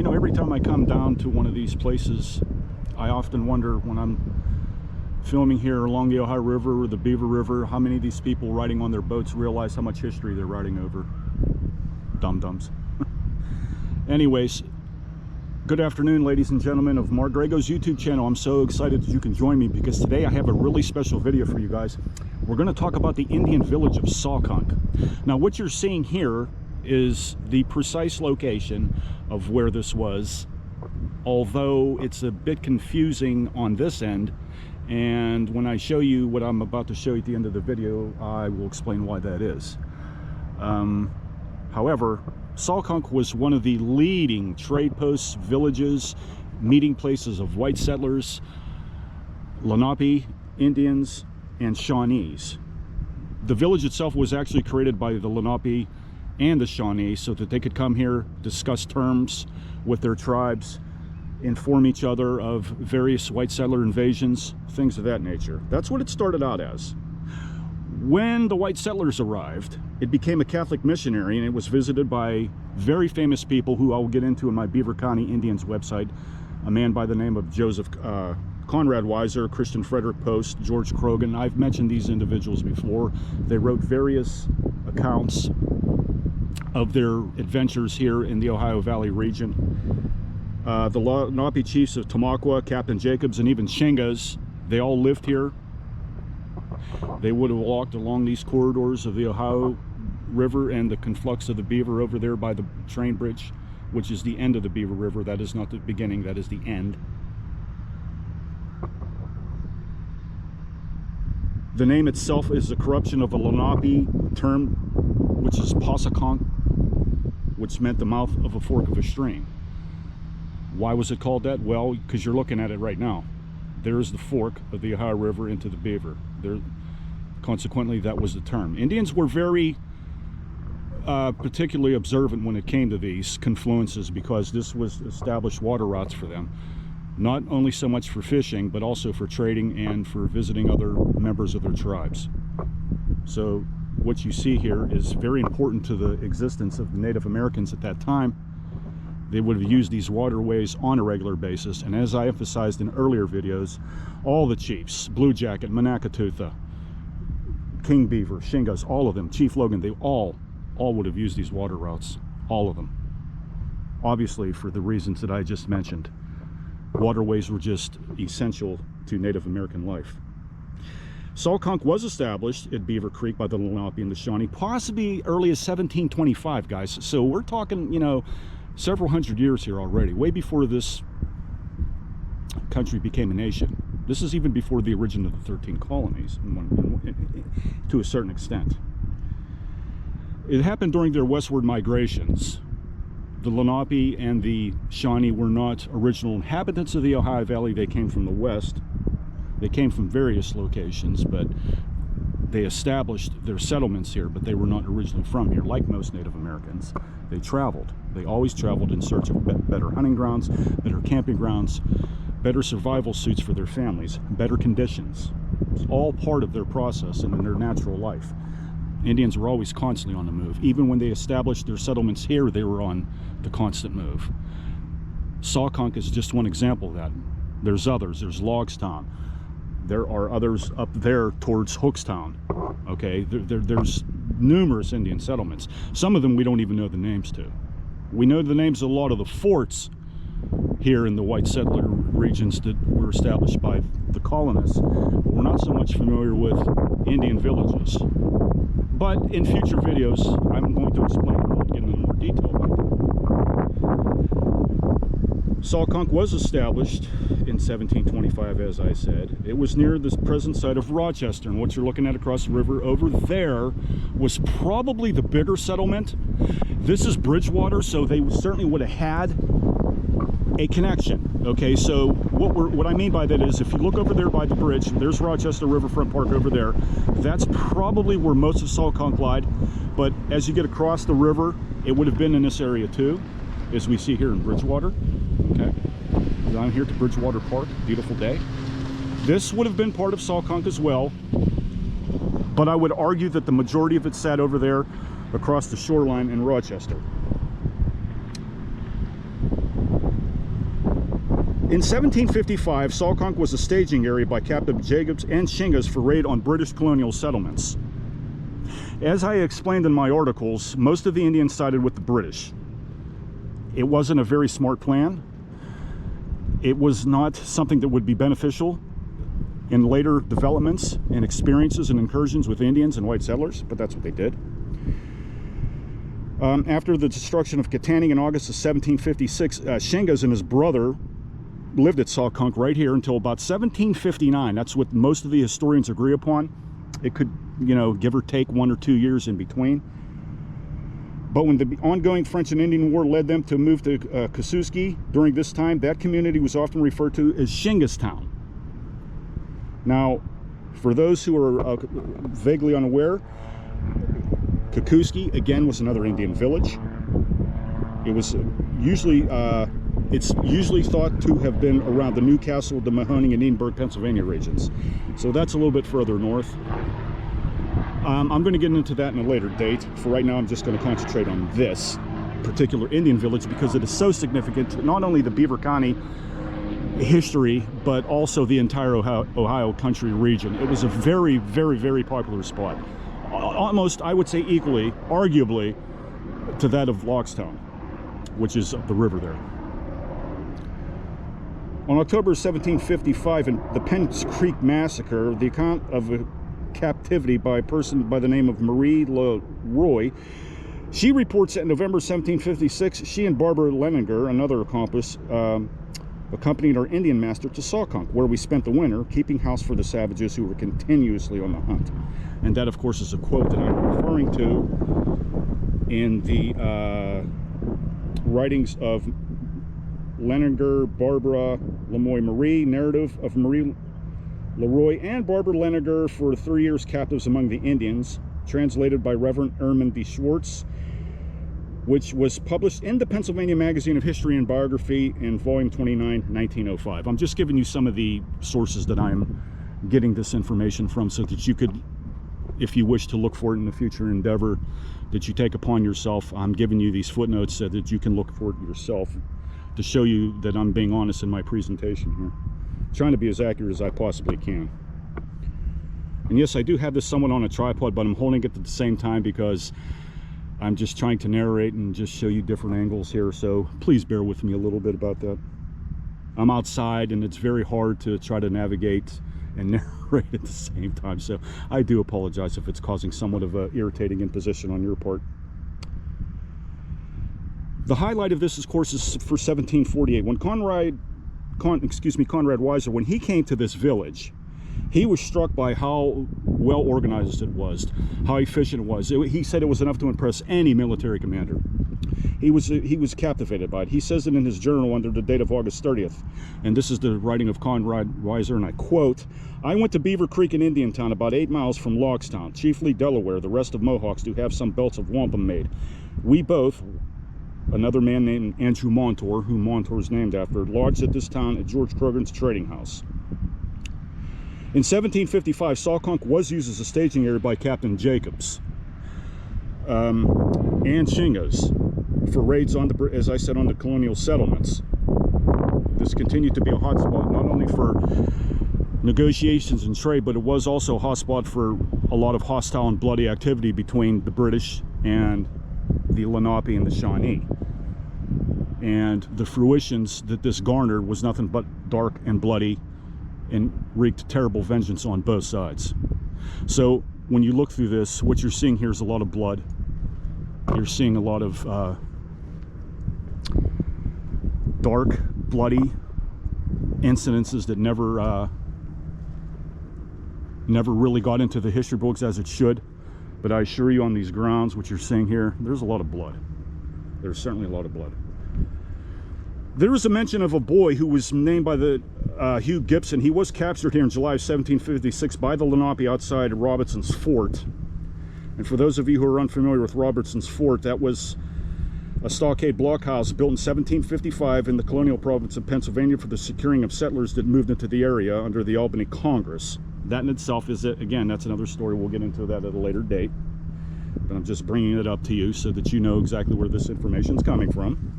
You know, every time I come down to one of these places, I often wonder when I'm filming here along the Ohio River or the Beaver River, how many of these people riding on their boats realize how much history they're riding over. Dum-dums. Anyways, good afternoon, ladies and gentlemen of Mark Grego's YouTube channel. I'm so excited that you can join me because today I have a really special video for you guys. We're going to talk about the Indian village of Sawkunk. Now, what you're seeing here is the precise location of where this was, although it's a bit confusing on this end. And when I show you what I'm about to show you at the end of the video, I will explain why that is. However, Sawkunk was one of the leading trade posts, villages, meeting places of white settlers, Lenape Indians, and Shawnees. The village itself was actually created by the Lenape and the Shawnee so that they could come here, discuss terms with their tribes, inform each other of various white settler invasions, things of that nature. That's what it started out as. When the white settlers arrived, it became a Catholic missionary, and it was visited by very famous people who I will get into in my Beaver County Indians website. A man by the name of Joseph Conrad Weiser, Christian Frederick Post, George Croghan. I've mentioned these individuals before. They wrote various accounts of their adventures here in the Ohio Valley region. The Lenape chiefs of Tamaqua, Captain Jacobs, and even Shingas, they all lived here. They would have walked along these corridors of the Ohio River and the conflux of the Beaver over there by the train bridge, which is the end of the Beaver River. That is not the beginning, that is the end. The name itself is a corruption of a Lenape term, which is Sawkunk, which meant the mouth of a fork of a stream. Why was it called that? Well, because you're looking at it right now. There's the fork of the Ohio River into the Beaver. Consequently, that was the term. Indians were very particularly observant when it came to these confluences because this was established water routes for them. Not only so much for fishing, but also for trading and for visiting other members of their tribes. So what you see here is very important to the existence of the Native Americans at that time. They would have used these waterways on a regular basis, and as I emphasized in earlier videos, all the chiefs, Blue Jacket, Monacatootha, King Beaver, Shingas, all of them, Chief Logan, they all would have used these water routes, all of them. Obviously, for the reasons that I just mentioned. Waterways were just essential to Native American life. Sawkunk was established at Beaver Creek by the Lenape and the Shawnee, possibly early as 1725, guys. So we're talking, you know, several hundred years here already, way before this country became a nation. This is even before the origin of the 13 colonies, to a certain extent. It happened during their westward migrations. The Lenape and the Shawnee were not original inhabitants of the Ohio Valley. They came from the west. They came from various locations, but they established their settlements here, but they were not originally from here. Like most Native Americans, they traveled. They always traveled in search of better hunting grounds, better camping grounds, better survival suits for their families, better conditions. It's all part of their process and in their natural life. Indians were always constantly on the move. Even when they established their settlements here, they were on the constant move. Sawkunk is just one example of that. There's others. There's Logstown. There are others up there towards Hookstown. Okay, there's numerous Indian settlements. Some of them we don't even know the names to. We know the names of a lot of the forts here in the white settler regions that were established by the colonists, but we're not so much familiar with Indian villages. But in future videos, I'm going to explain and get into more detail about that. Sawkunk was established in 1725, as I said. It was near the present site of Rochester, and what you're looking at across the river over there was probably the bigger settlement. This is Bridgewater, so they certainly would have had a connection. Okay, so what I mean by that is if you look over there by the bridge, there's Rochester Riverfront Park over there. That's probably where most of Sawkunk lied, but as you get across the river, it would have been in this area too, as we see here in Bridgewater. Okay, down here to Bridgewater Park, beautiful day. This would have been part of Sawkunk as well, but I would argue that the majority of it sat over there across the shoreline in Rochester. In 1755, Sawkunk was a staging area by Captain Jacobs and Shingas for raid on British colonial settlements. As I explained in my articles, most of the Indians sided with the British. It wasn't a very smart plan. It was not something that would be beneficial in later developments and experiences and incursions with Indians and white settlers, but that's what they did. After the destruction of Kittanning in August of 1756, Shingas and his brother lived at Sawkunk right here until about 1759. That's what most of the historians agree upon. It could, you know, give or take 1 or 2 years in between. But when the ongoing French and Indian War led them to move to Kasuski during this time, that community was often referred to as Shingastown. Now, for those who are vaguely unaware, Kikuski, again, was another Indian village. It was usually, it's usually thought to have been around the Newcastle, the Mahoning, and Edinburgh, Pennsylvania regions. So that's a little bit further north. I'm going to get into that in a later date. For right now, I'm just going to concentrate on this particular Indian village because it is so significant to not only the Beaver County history, but also the entire Ohio country region. It was a very, very, very popular spot. Almost, I would say, equally, arguably, to that of Lockstown, which is up the river there. On October 1755, in the Penn's Creek Massacre, the account of a captivity by a person by the name of Marie Leroy, she reports that in November 1756, she and Barbara Leninger, another accomplice, accompanied our Indian master to Sawkunk, where we spent the winter, keeping house for the savages who were continuously on the hunt. And that, of course, is a quote that I'm referring to in the writings of Leninger, Barbara Lemoy Marie, narrative of Marie Leroy and Barbara Leninger for 3 years captives among the Indians, translated by Reverend Erman B. Schwartz, which was published in the Pennsylvania Magazine of History and Biography in volume 29, 1905. I'm just giving you some of the sources that I'm getting this information from so that you could, if you wish to look for it in the future endeavor that you take upon yourself, I'm giving you these footnotes so that you can look for it yourself to show you that I'm being honest in my presentation here. Trying to be as accurate as I possibly can. And yes, I do have this somewhat on a tripod, but I'm holding it at the same time because I'm just trying to narrate and just show you different angles here, so please bear with me a little bit about that. I'm outside and it's very hard to try to navigate and narrate at the same time, so I do apologize if it's causing somewhat of an irritating imposition on your part. The highlight of this, of course, is for 1748. When Conrad Weiser, when he came to this village, he was struck by how well organized it was, how efficient it was. He said it was enough to impress any military commander. He was captivated by it. He says it in his journal under the date of August 30th, and this is the writing of Conrad Weiser, and I quote, "I went to Beaver Creek in Indiantown, about 8 miles from Logstown, chiefly Delaware. The rest of Mohawks do have some belts of wampum made. We both," another man named Andrew Montour, who Montour is named after, lodged at this town at George Croghan's trading house. In 1755, Sawkunk was used as a staging area by Captain Jacobs and Shingas for raids on the, as I said, on the colonial settlements. This continued to be a hotspot not only for negotiations and trade, but it was also a hotspot for a lot of hostile and bloody activity between the British and the Lenape and the Shawnee. And the fruitions that this garnered was nothing but dark and bloody and wreaked terrible vengeance on both sides. So when you look through this, what you're seeing here is a lot of blood. You're seeing a lot of dark, bloody incidences that never really got into the history books as it should. But I assure you, on these grounds, what you're seeing here, there's a lot of blood. There's certainly a lot of blood. There is a mention of a boy who was named by the Hugh Gibson. He was captured here in July of 1756 by the Lenape outside Robertson's Fort. And for those of you who are unfamiliar with Robertson's Fort, that was a stockade blockhouse built in 1755 in the colonial province of Pennsylvania for the securing of settlers that moved into the area under the Albany Congress. That in itself is, again, that's another story. We'll get into that at a later date. But I'm just bringing it up to you so that you know exactly where this information is coming from.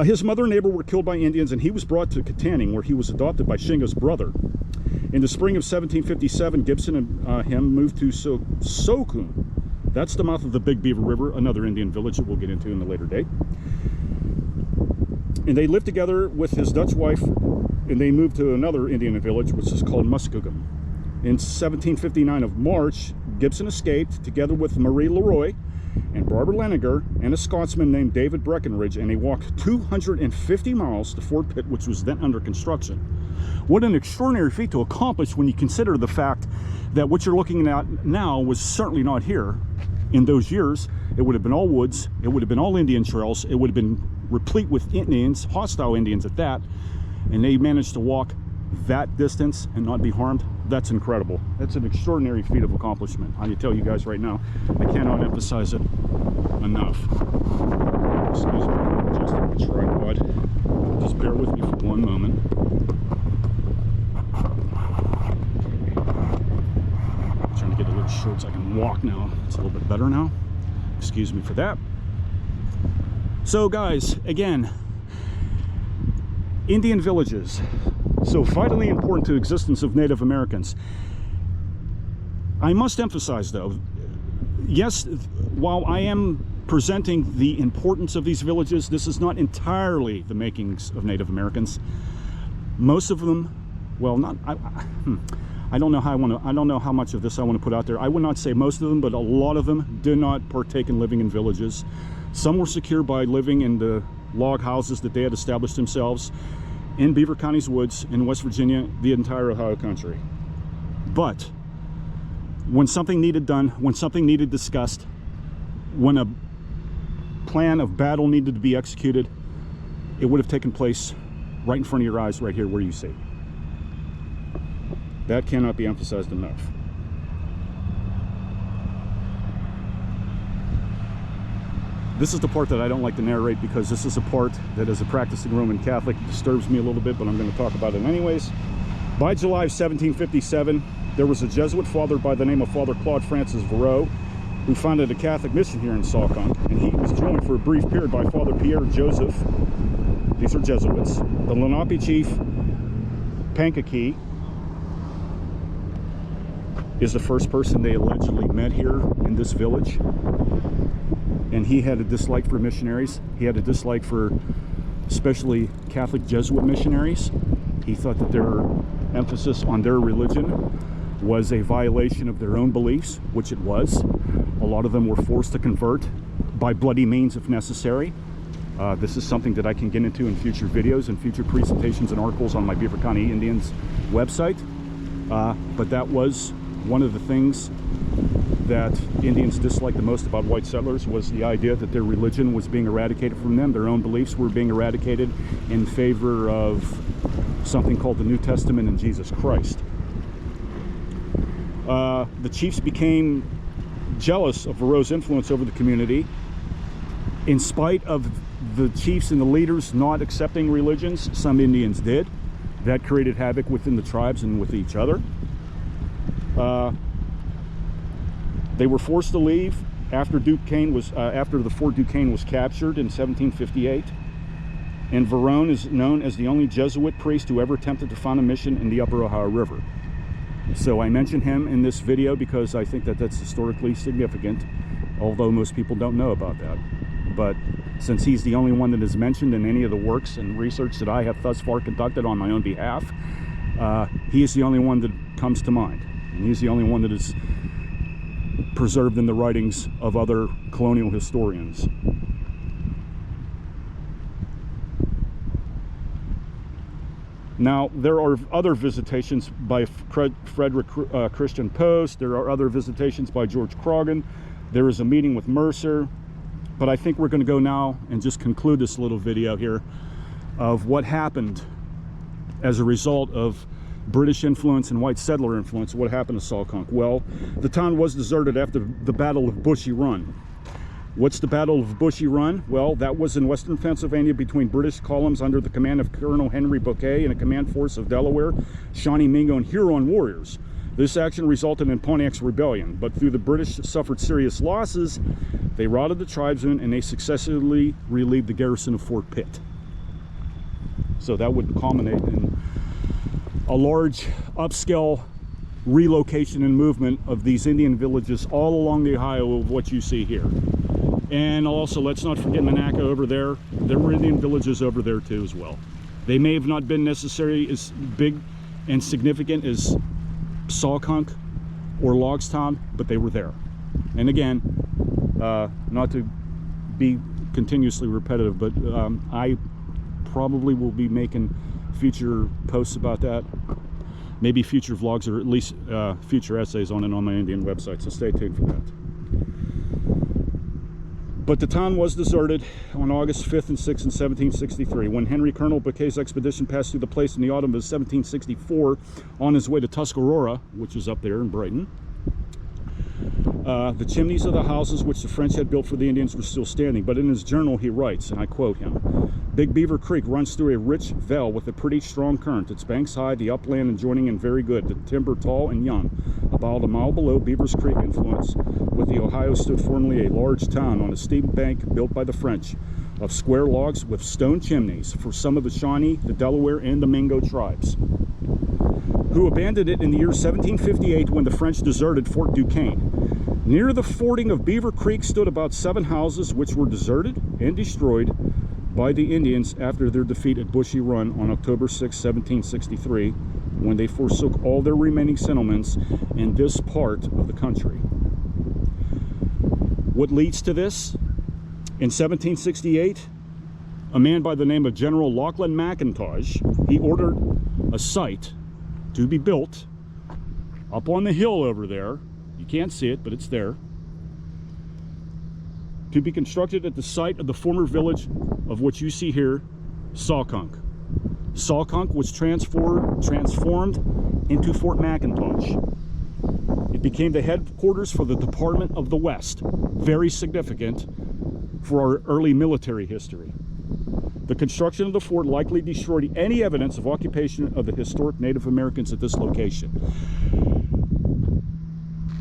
His mother and neighbor were killed by Indians, and he was brought to Katanning, where he was adopted by Shingas' brother. In the spring of 1757, Gibson and him moved to Sawkunk. That's the mouth of the Big Beaver River, another Indian village that we'll get into in a later date. And they lived together with his Dutch wife, and they moved to another Indian village, which is called Muskegon. In 1759 of March, Gibson escaped together with Marie Leroy and Barbara Leninger and a Scotsman named David Breckenridge, and they walked 250 miles to Fort Pitt, which was then under construction. What an extraordinary feat to accomplish when you consider the fact that what you're looking at now was certainly not here. In those years, it would have been all woods, it would have been all Indian trails, it would have been replete with Indians, hostile Indians at that, and they managed to walk that distance and not be harmed. That's incredible. That's an extraordinary feat of accomplishment. I can tell you guys right now, I cannot emphasize it enough. Excuse me, adjusting the tripod. Just bear with me for one moment. I'm trying to get a little short so I can walk now. It's a little bit better now. Excuse me for that. So guys, again, Indian villages, so vitally important to the existence of Native Americans. I must emphasize though, yes, while I am presenting the importance of these villages, this is not entirely the makings of Native Americans. Most of them, well, not, I don't know how much of this I want to put out there. I would not say most of them, but a lot of them did not partake in living in villages. Some were secure by living in the log houses that they had established themselves in Beaver County's woods, in West Virginia, the entire Ohio country. But when something needed done, when something needed discussed, when a plan of battle needed to be executed, it would have taken place right in front of your eyes, right here where you see. That cannot be emphasized enough. This is the part that I don't like to narrate, because this is a part that, as a practicing Roman Catholic, disturbs me a little bit, but I'm going to talk about it anyways. By July 1757, there was a Jesuit father by the name of Father Claude Francis Verreau, who founded a Catholic mission here in Sawkunk, and he was joined for a brief period by Father Pierre Joseph. These are Jesuits. The Lenape chief, Pankakee, is the first person they allegedly met here in this village. And he had a dislike for missionaries. He had a dislike for especially Catholic Jesuit missionaries. He thought that their emphasis on their religion was a violation of their own beliefs, which it was. A lot of them were forced to convert by bloody means if necessary. This is something that I can get into in future videos and future presentations and articles on my Beaver County Indians website. But that was one of the things that Indians disliked the most about white settlers, was the idea that their religion was being eradicated from them. Their own beliefs were being eradicated in favor of something called the New Testament and Jesus Christ. The chiefs became jealous of Verreau's influence over the community. In spite of the chiefs and the leaders not accepting religions, some Indians did. That created havoc within the tribes and with each other. They were forced to leave after after the Fort Duquesne was captured in 1758. And Verreau is known as the only Jesuit priest who ever attempted to found a mission in the Upper Ohio River. So I mention him in this video because I think that that's historically significant, although most people don't know about that. But since he's the only one that is mentioned in any of the works and research that I have thus far conducted on my own behalf, he is the only one that comes to mind. And he's the only one that is preserved in the writings of other colonial historians. Now, there are other visitations by Frederick Christian Post. There are other visitations by George Croghan. There is a meeting with Mercer. But I think we're going to go now and just conclude this little video here of what happened as a result of British influence and white settler influence. What happened to Sawkunk? Well, the town was deserted after the Battle of Bushy Run. What's the Battle of Bushy Run? Well, that was in western Pennsylvania between British columns under the command of Colonel Henry Bouquet and a command force of Delaware, Shawnee, Mingo, and Huron warriors. This action resulted in Pontiac's rebellion, but through the British suffered serious losses. They routed the tribesmen and they successfully relieved the garrison of Fort Pitt. So that would culminate in a large upscale relocation and movement of these Indian villages all along the Ohio of what you see here. And also, let's not forget Monaco over there. There were Indian villages over there too as well. They may have not been necessarily as big and significant as Sawkunk or Logstown, but they were there. And again, not to be continuously repetitive, but I probably will be making future posts about that, maybe future vlogs, or at least future essays on it on my Indian website, so stay tuned for that. But the town was deserted on August 5th and 6th in 1763 when Henry Colonel Bouquet's expedition passed through the place in the autumn of 1764 on his way to Tuscarora, which is up there in Brighton. The chimneys of the houses which the French had built for the Indians were still standing, but in his journal he writes, and I quote him, "Big Beaver Creek runs through a rich vale with a pretty strong current. Its banks high, the upland adjoining and very good, the timber tall and young. About a mile below Beaver's Creek influence with the Ohio stood formerly a large town on a steep bank built by the French of square logs with stone chimneys for some of the Shawnee, the Delaware, and the Mingo tribes, who abandoned it in the year 1758 when the French deserted Fort Duquesne. Near the fording of Beaver Creek stood about 7 houses which were deserted and destroyed by the Indians after their defeat at Bushy Run on October 6, 1763, when they forsook all their remaining settlements in this part of the country." What leads to this? In 1768, a man by the name of General Lachlan McIntosh, he ordered a site to be built up on the hill over there. You can't see it, but it's there. To be constructed at the site of the former village of what you see here, Sawkunk. Sawkunk was transformed into Fort McIntosh. It became the headquarters for the Department of the West. Very significant for our early military history. The construction of the fort likely destroyed any evidence of occupation of the historic Native Americans at this location.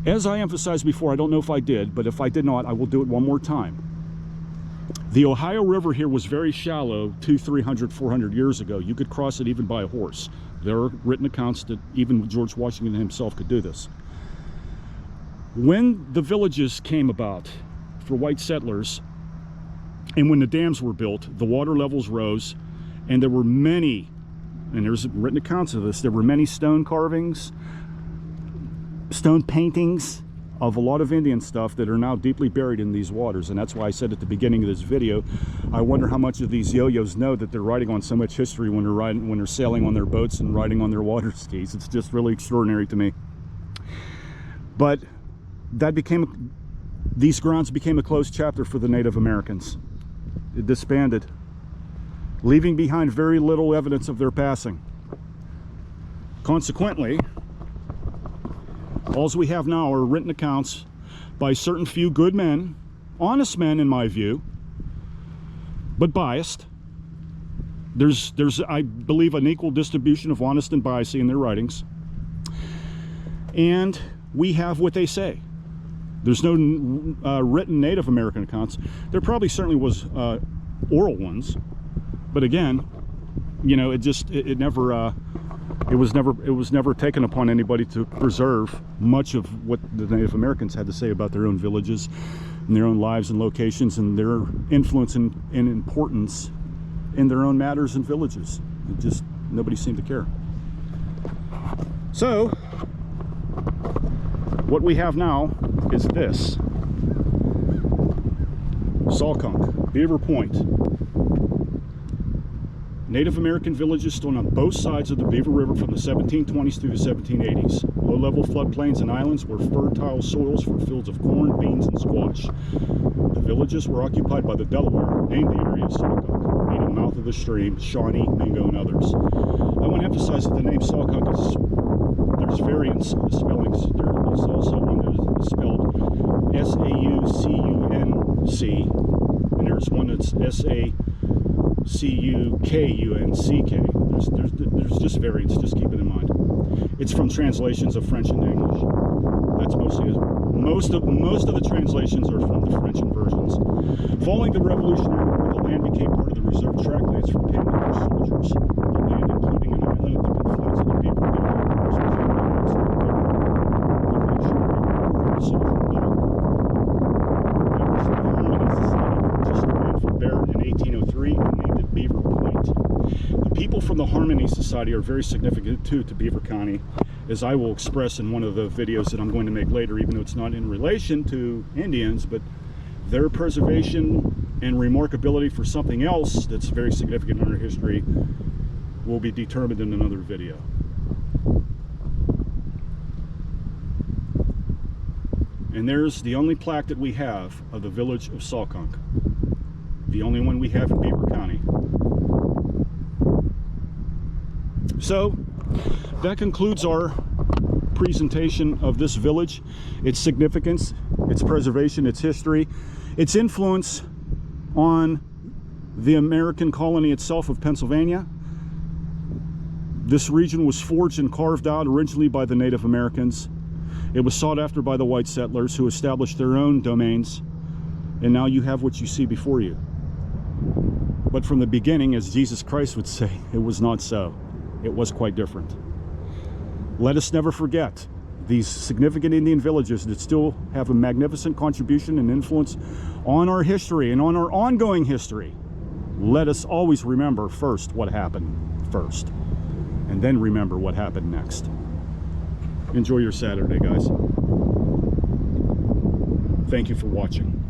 As I emphasized before, I don't know if I did, but if I did not, I will do it one more time. The Ohio River here was very shallow 200, 300, 400 years ago. You could cross it even by a horse. There are written accounts that even George Washington himself could do this. When the villages came about for white settlers, and when the dams were built, the water levels rose, and there were many, and there's written accounts of this, there were many stone carvings, stone paintings of a lot of Indian stuff that are now deeply buried in these waters. And that's why I said at the beginning of this video, I wonder how much of these yo-yos know that they're riding on so much history when they're sailing on their boats and riding on their water skis. It's just really extraordinary to me. But these grounds became a closed chapter for the Native Americans. It disbanded, leaving behind very little evidence of their passing. Consequently, all we have now are written accounts by certain few good men, honest men in my view, but biased. There's I believe, an equal distribution of honest and bias in their writings. And we have what they say. There's no written Native American accounts. There probably certainly was oral ones, but again, you know, it was never taken upon anybody to preserve much of what the Native Americans had to say about their own villages and their own lives and locations and their influence and importance in their own matters and villages. It just, nobody seemed to care. So what we have now is this: Sawkunk, Beaver Point. Native American villages stood on both sides of the Beaver River from the 1720s through the 1780s. Low-level floodplains and islands were fertile soils for fields of corn, beans, and squash. The villages were occupied by the Delaware, named the area Sawkunk, meaning mouth of the stream, Shawnee, Mingo, and others. I want to emphasize that the name Sawkunk there's variants in the spellings. There is also one that is spelled S-A-U-C-U-N-C, and there's one that's S-A-C-U-K-U-N-C-K. There's just variants, just keep it in mind. It's from translations of French and English. That's mostly it. Most of the translations are from the French versions. Following the Revolutionary War, the land became part of the reserve track lands for Panhandle soldiers. The land, including an island at the confluence of the Beaver River, was Revolutionary War soldier dog. Members of the Harmony Society purchased the land from Barrett in 1803 and named it Beaver Point. The people from the Harmony Society are very significant too to Beaver County, as I will express in one of the videos that I'm going to make later, even though it's not in relation to Indians, but their preservation and remarkability for something else that's very significant in our history will be determined in another video. And there's the only plaque that we have of the village of Sawkunk. The only one we have in Beaver County. So that concludes our presentation of this village, its significance, its preservation, its history, its influence on the American colony itself of Pennsylvania. This region was forged and carved out originally by the Native Americans. It was sought after by the white settlers who established their own domains, and now you have what you see before you. But from the beginning, as Jesus Christ would say, it was not so. It was quite different. Let us never forget these significant Indian villages that still have a magnificent contribution and influence on our history and on our ongoing history. Let us always remember first what happened first, and then remember what happened next. Enjoy your Saturday, guys. Thank you for watching.